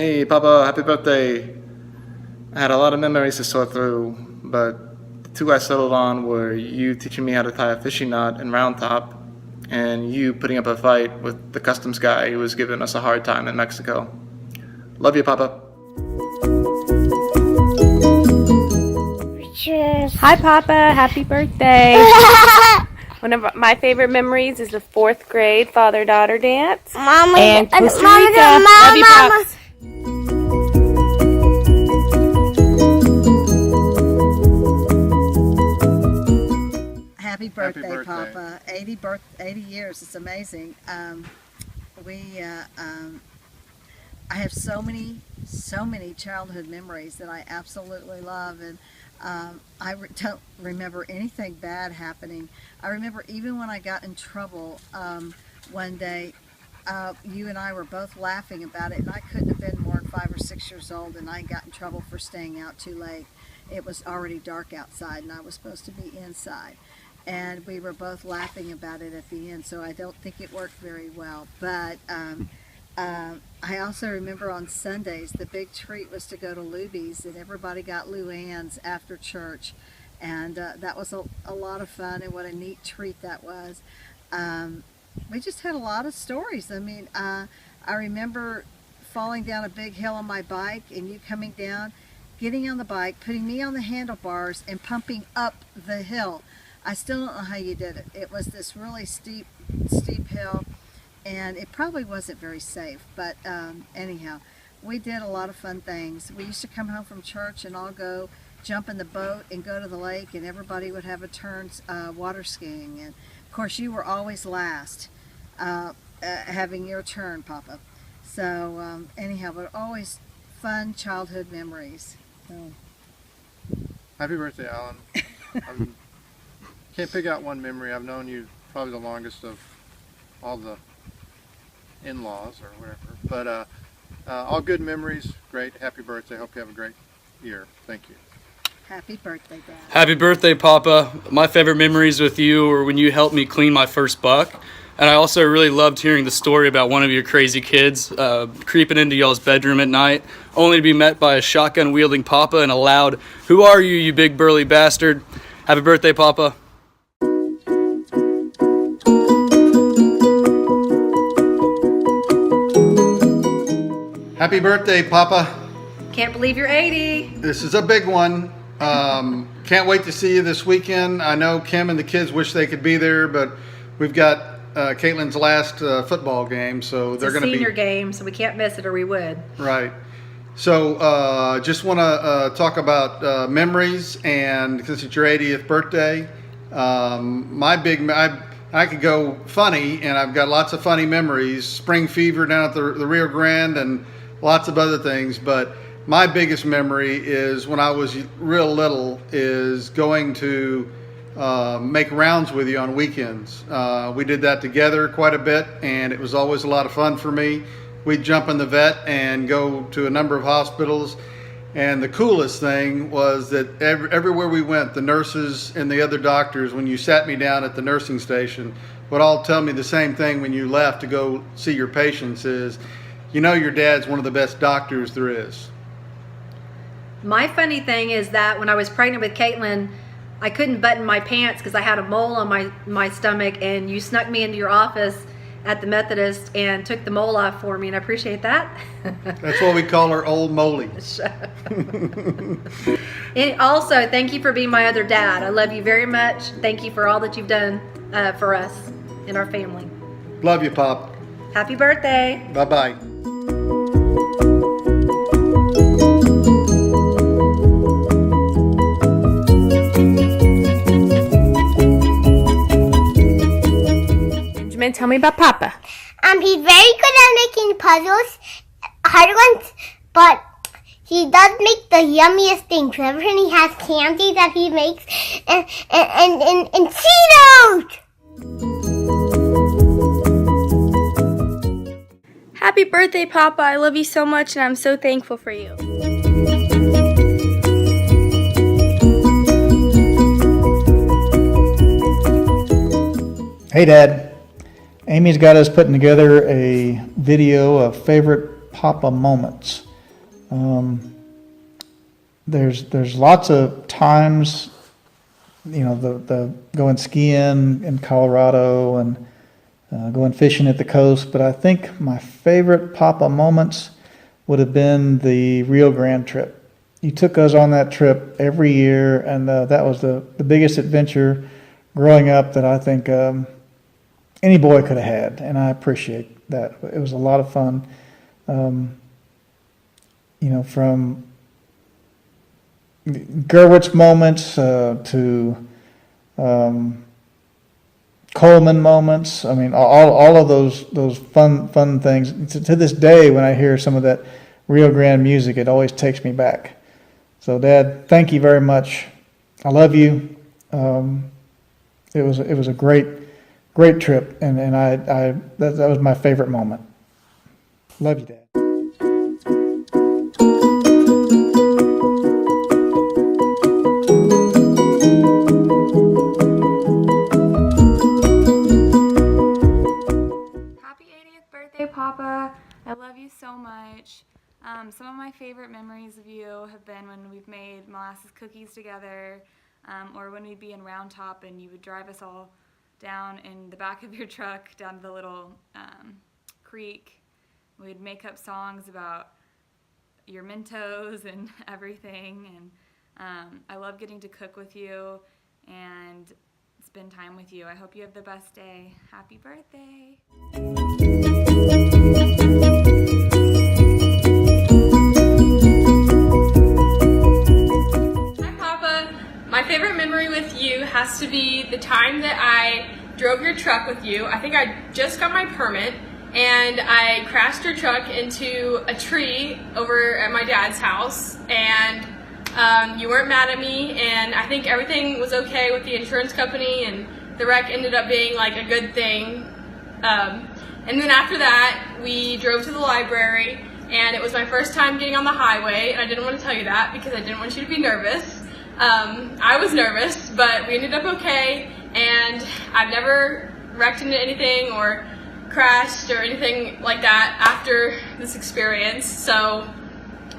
Hey, Papa, happy birthday. I had a lot of memories to sort through, but the two I settled on were you teaching me how to tie a fishing knot in Round Top, and you putting up a fight with the customs guy who was giving us a hard time in Mexico. Love you, Papa. Cheers. Hi, Papa. Happy birthday. One of my favorite memories is the 4th grade father-daughter dance. Mama, and Costa Mama, Rica. Mama, Love you, Mama. Pops. Happy birthday, Papa. 80 years. It's amazing. I have so many childhood memories that I absolutely love, and don't remember anything bad happening. I remember even when I got in trouble one day, you and I were both laughing about it, and I couldn't have been more than 5 or 6 years old, and I got in trouble for staying out too late. It was already dark outside, and I was supposed to be inside. And we were both laughing about it at the end, so I don't think it worked very well. But I also remember on Sundays, the big treat was to go to Luby's, and everybody got Luann's after church. And that was a lot of fun, and what a neat treat that was. We just had a lot of stories. I mean, I remember falling down a big hill on my bike, and you coming down, getting on the bike, putting me on the handlebars, and pumping up the hill. I still don't know how you did it. It was this really steep hill, and it probably wasn't very safe, but anyhow, we did a lot of fun things. We used to come home from church and all go jump in the boat and go to the lake, and everybody would have a turn water skiing. And of course, you were always last, having your turn, Papa. So anyhow, but always fun childhood memories. So. Happy birthday, Alan. Can't pick out one memory. I've known you probably the longest of all the in-laws or whatever. But all good memories. Great. Happy birthday. Hope you have a great year. Thank you. Happy birthday, Dad. Happy birthday, Papa. My favorite memories with you were when you helped me clean my first buck. And I also really loved hearing the story about one of your crazy kids creeping into y'all's bedroom at night, only to be met by a shotgun-wielding Papa and a loud, "Who are you, you big burly bastard?" Happy birthday, Papa. Happy birthday, Papa. Can't believe you're 80. This is a big one. Can't wait to see you this weekend. I know Kim and the kids wish they could be there, but we've got Caitlin's last football game, so they're going to be senior game, so we can't miss it, or we would. Right. So just want to talk about memories, and because it's your 80th birthday, I could go funny, and I've got lots of funny memories. Spring fever down at the Rio Grande, and lots of other things. But my biggest memory is when I was real little, is going to make rounds with you on weekends. We did that together quite a bit, and it was always a lot of fun for me. We'd jump in the vet and go to a number of hospitals. And the coolest thing was that everywhere we went, the nurses and the other doctors, when you sat me down at the nursing station, would all tell me the same thing when you left to go see your patients is, you know, your dad's one of the best doctors there is. My funny thing is that when I was pregnant with Caitlin, I couldn't button my pants because I had a mole on my stomach, and you snuck me into your office at the Methodist and took the mole off for me, and I appreciate that. That's what we call her Old Molly. And also, thank you for being my other dad. I love you very much. Thank you for all that you've done for us and our family. Love you, Pop. Happy birthday. Bye-bye. Tell me about Papa. He's very good at making puzzles, hard ones, but he does make the yummiest things. Whenever he has candy that he makes, and Cheetos! Happy birthday, Papa. I love you so much, and I'm so thankful for you. Hey, Dad. Amy's got us putting together a video of favorite Papa moments. There's lots of times, the going skiing in Colorado and going fishing at the coast, but I think my favorite Papa moments would have been the Rio Grande trip. You took us on that trip every year, and that was the biggest adventure growing up that I think any boy could have had, and I appreciate that. It was a lot of fun. From Gerwitz moments to Coleman moments. I mean, all of those fun things. To this day, when I hear some of that Rio Grande music, it always takes me back. So, Dad, thank you very much. I love you. It was a great trip, and that was my favorite moment. Love you, Dad. Happy 80th birthday, Papa. I love you so much. Some of my favorite memories of you have been when we've made molasses cookies together, or when we'd be in Round Top and you would drive us all down in the back of your truck down to the little creek. We'd make up songs about your Mentos and everything, and I love getting to cook with you and spend time with you. I hope you have the best day. Happy birthday. Hi, Papa. My favorite memory with you has to be the time that I drove your truck with you. I think I just got my permit, and I crashed your truck into a tree over at my dad's house, and you weren't mad at me, and I think everything was okay with the insurance company, and the wreck ended up being like a good thing. And then after that, we drove to the library, and it was my first time getting on the highway, and I didn't want to tell you that because I didn't want you to be nervous. I was nervous, but we ended up okay, and I've never wrecked into anything or crashed or anything like that after this experience, so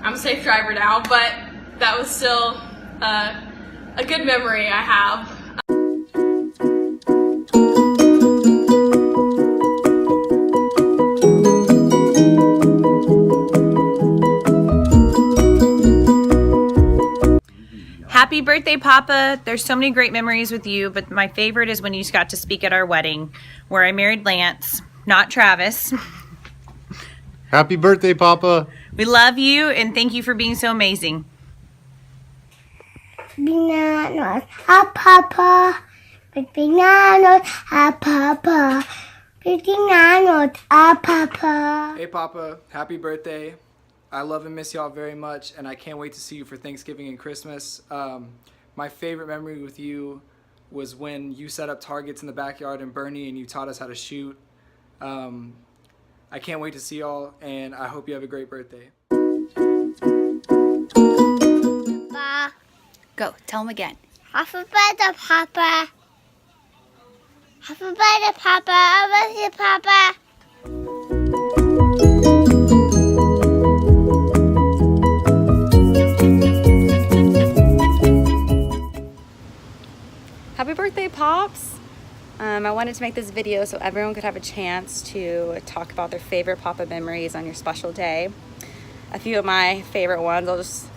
I'm a safe driver now, but that was still a good memory I have. Happy birthday, Papa. There's so many great memories with you, but my favorite is when you got to speak at our wedding, where I married Lance, not Travis. Happy birthday, Papa. We love you, and thank you for being so amazing. Bananas, Papa. Bananas, Papa. Bananas, Papa. Hey, Papa. Happy birthday. I love and miss y'all very much, and I can't wait to see you for Thanksgiving and Christmas. My favorite memory with you was when you set up targets in the backyard in Bernie and you taught us how to shoot. I can't wait to see y'all, and I hope you have a great birthday. Papa. Go, tell them again. Happy birthday, Papa. Happy birthday, Papa. I love you, Papa. Happy birthday, Pops! I wanted to make this video so everyone could have a chance to talk about their favorite Papa memories on your special day. A few of my favorite ones,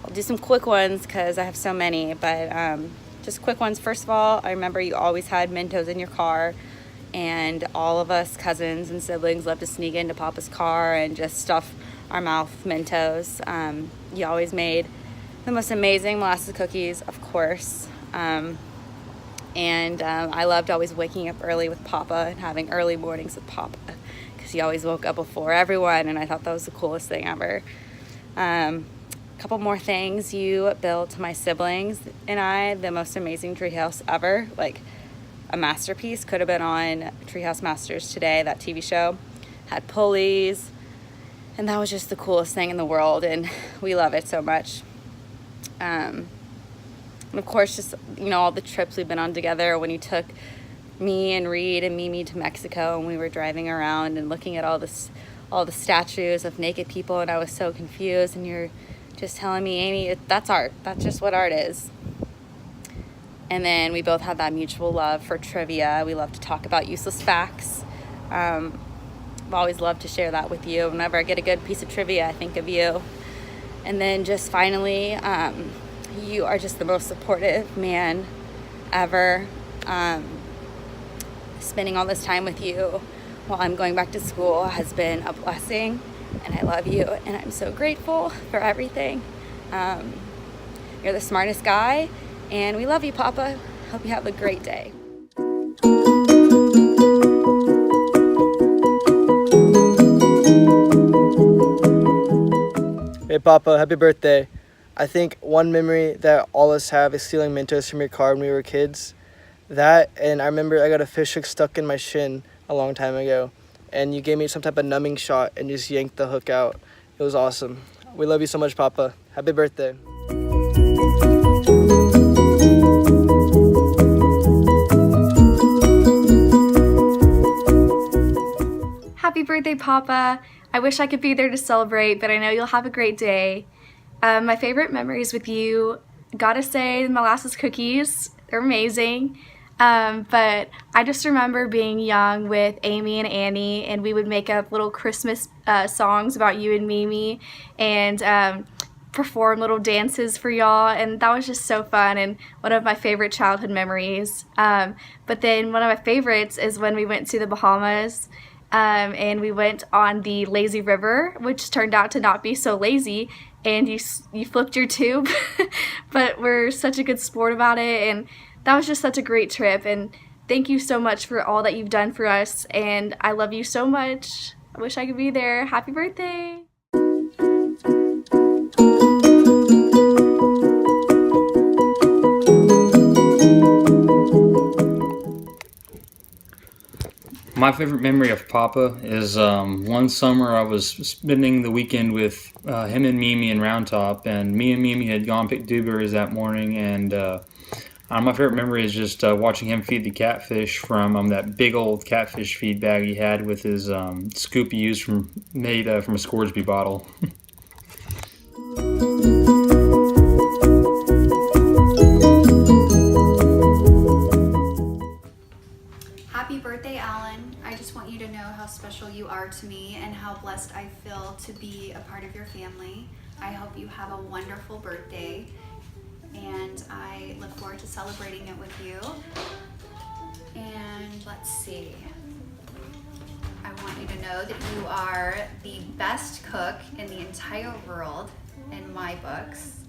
I'll do some quick ones because I have so many, but just quick ones. First of all, I remember you always had Mentos in your car, and all of us cousins and siblings loved to sneak into Papa's car and just stuff our mouth with Mentos. You always made the most amazing molasses cookies, of course. And I loved always waking up early with Papa and having early mornings with Papa because he always woke up before everyone, and I thought that was the coolest thing ever. A couple more things. You built my siblings and I the most amazing treehouse ever, like a masterpiece. Could have been on Treehouse Masters Today, that TV show. Had pulleys, and that was just the coolest thing in the world, and we love it so much. And of course, just, all the trips we've been on together. When you took me and Reed and Mimi to Mexico, and we were driving around and looking at all all the statues of naked people, and I was so confused, and you're just telling me, Amy, that's art. That's just what art is. And then we both had that mutual love for trivia. We love to talk about useless facts. I've always loved to share that with you. Whenever I get a good piece of trivia, I think of you. And then just finally, you are just the most supportive man ever. Spending all this time with you while I'm going back to school has been a blessing, and I love you, and I'm so grateful for everything. You're the smartest guy, and we love you, Papa. Hope you have a great day. Hey Papa, happy birthday. I think one memory that all of us have is stealing Mentos from your car when we were kids. That, and I remember I got a fish hook stuck in my shin a long time ago, and you gave me some type of numbing shot and just yanked the hook out. It was awesome. We love you so much, Papa. Happy birthday. Happy birthday, Papa. I wish I could be there to celebrate, but I know you'll have a great day. My favorite memories with you, gotta say, molasses cookies. They're amazing. But I just remember being young with Amy and Annie, and we would make up little Christmas songs about you and Mimi, and perform little dances for y'all, and that was just so fun and one of my favorite childhood memories. But then one of my favorites is when we went to the Bahamas, and we went on the lazy river, which turned out to not be so lazy, and you flipped your tube, but we're such a good sport about it, and that was just such a great trip, and thank you so much for all that you've done for us, and I love you so much. I wish I could be there. Happy birthday! My favorite memory of Papa is one summer I was spending the weekend with him and Mimi in Round Top, and me and Mimi had gone pick dewberries that morning, and my favorite memory is just watching him feed the catfish from that big old catfish feed bag he had with his scoop he used made from a Scoresby bottle. Happy birthday, Alan. I just want you to know how special you are to me and how blessed I feel to be a part of your family. I hope you have a wonderful birthday, and I look forward to celebrating it with you. And let's see. I want you to know that you are the best cook in the entire world in my books.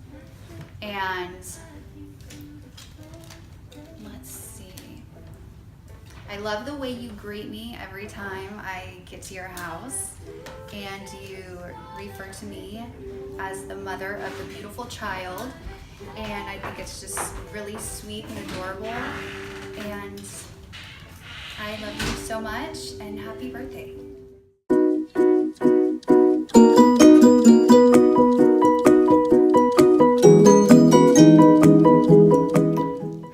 And let's see. I love the way you greet me every time I get to your house, and you refer to me as the mother of the beautiful child, and I think it's just really sweet and adorable, and I love you so much, and happy birthday.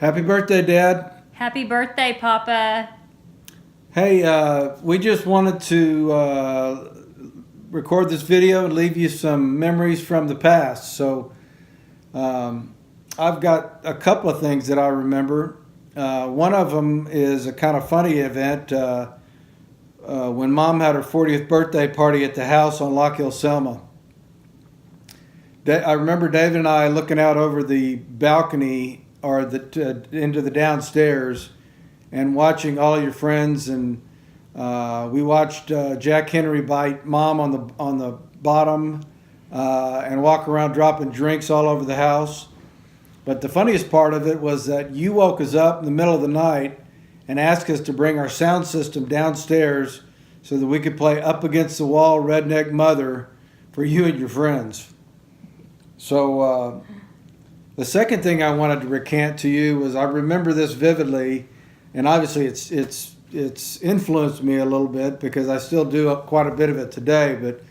Happy birthday, Dad. Happy birthday, Papa. Hey, we just wanted to record this video and leave you some memories from the past. So I've got a couple of things that I remember. One of them is a kind of funny event when Mom had her 40th birthday party at the house on Loch Hill, Selma. I remember David and I looking out over the balcony or into the downstairs and watching all your friends, and we watched Jack Henry bite Mom on the bottom and walk around dropping drinks all over the house. But the funniest part of it was that you woke us up in the middle of the night and asked us to bring our sound system downstairs so that we could play Up Against the Wall, Redneck Mother for you and your friends. So the second thing I wanted to recant to you was I remember this vividly, and obviously it's influenced me a little bit because I still do quite a bit of it today. But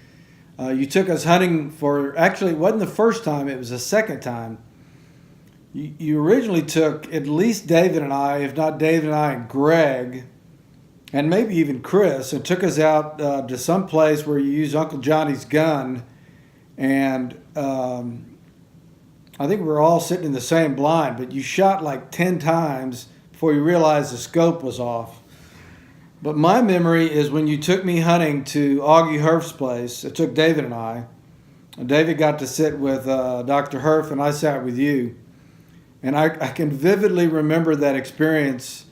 you took us hunting actually it wasn't the first time, it was the second time. You originally took at least David and I, if not David and I and Greg, and maybe even Chris, and took us out to some place where you use Uncle Johnny's gun, and I think we were all sitting in the same blind, but you shot like 10 times before you realized the scope was off. But my memory is when you took me hunting to Augie Herf's place. It took David and I. And David got to sit with Dr. Herf, and I sat with you. And I can vividly remember that experience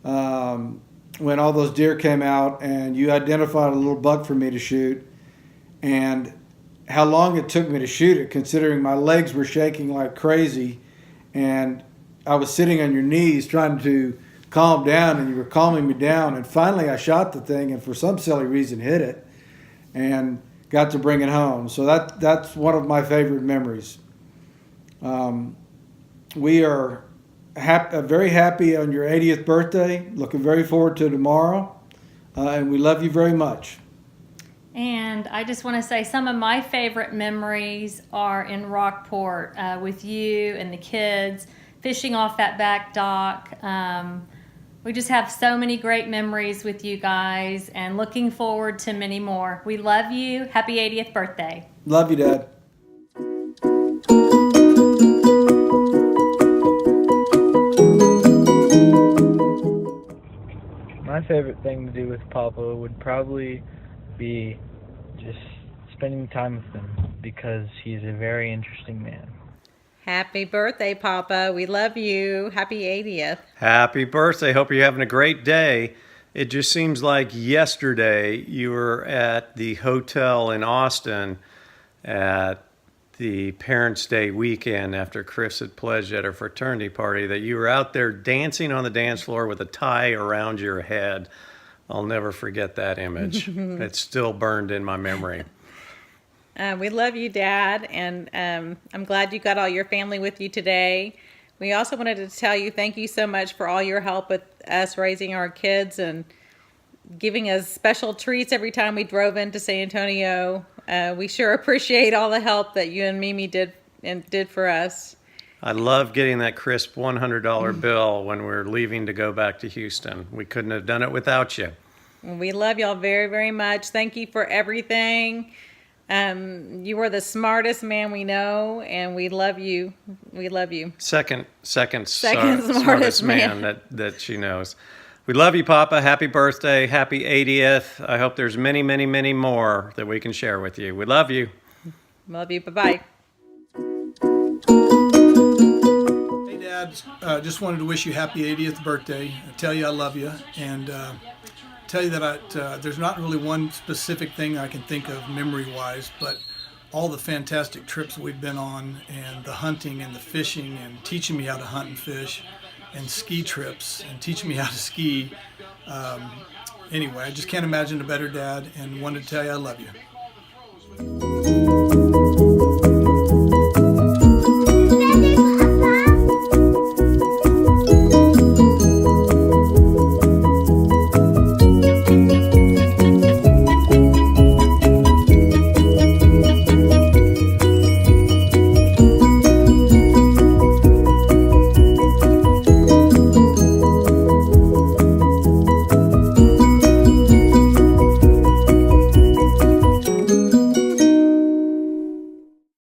when all those deer came out and you identified a little buck for me to shoot, and how long it took me to shoot it, considering my legs were shaking like crazy, and I was sitting on your knees trying to calm down, and you were calming me down, and finally I shot the thing, and for some silly reason hit it and got to bring it home. So that's one of my favorite memories. We are very happy on your 80th birthday, looking very forward to tomorrow, and we love you very much. And I just want to say some of my favorite memories are in Rockport with you and the kids, fishing off that back dock. We just have so many great memories with you guys and looking forward to many more. We love you. Happy 80th birthday. Love you, Dad. My favorite thing to do with Papa would probably be just spending time with him, because he's a very interesting man. Happy birthday, Papa. We love you. Happy 80th. Happy birthday. Hope you're having a great day. It just seems like yesterday you were at the hotel in Austin at the Parents' Day weekend after Chris had pledged at her fraternity party, that you were out there dancing on the dance floor with a tie around your head. I'll never forget that image. It's still burned in my memory. We love you, Dad, and I'm glad you got all your family with you today. We also wanted to tell you thank you so much for all your help with us raising our kids and giving us special treats every time we drove into San Antonio. We sure appreciate all the help that you and Mimi did for us. I love getting that crisp $100 bill when we're leaving to go back to Houston. We couldn't have done it without you. We love y'all very, very much. Thank you for everything. You are the smartest man we know, and we love you. We love you. Second smartest man that she knows. We love you, Papa. Happy birthday. Happy 80th. I hope there's many, many, many more that we can share with you. We love you. Love you. Bye-bye. Hey, Dad. Just wanted to wish you happy 80th birthday. Tell you I love you, and tell you that there's not really one specific thing I can think of memory-wise, but all the fantastic trips we've been on, and the hunting and the fishing, and teaching me how to hunt and fish, and ski trips, and teaching me how to ski. Anyway, I just can't imagine a better dad, and wanted to tell you I love you.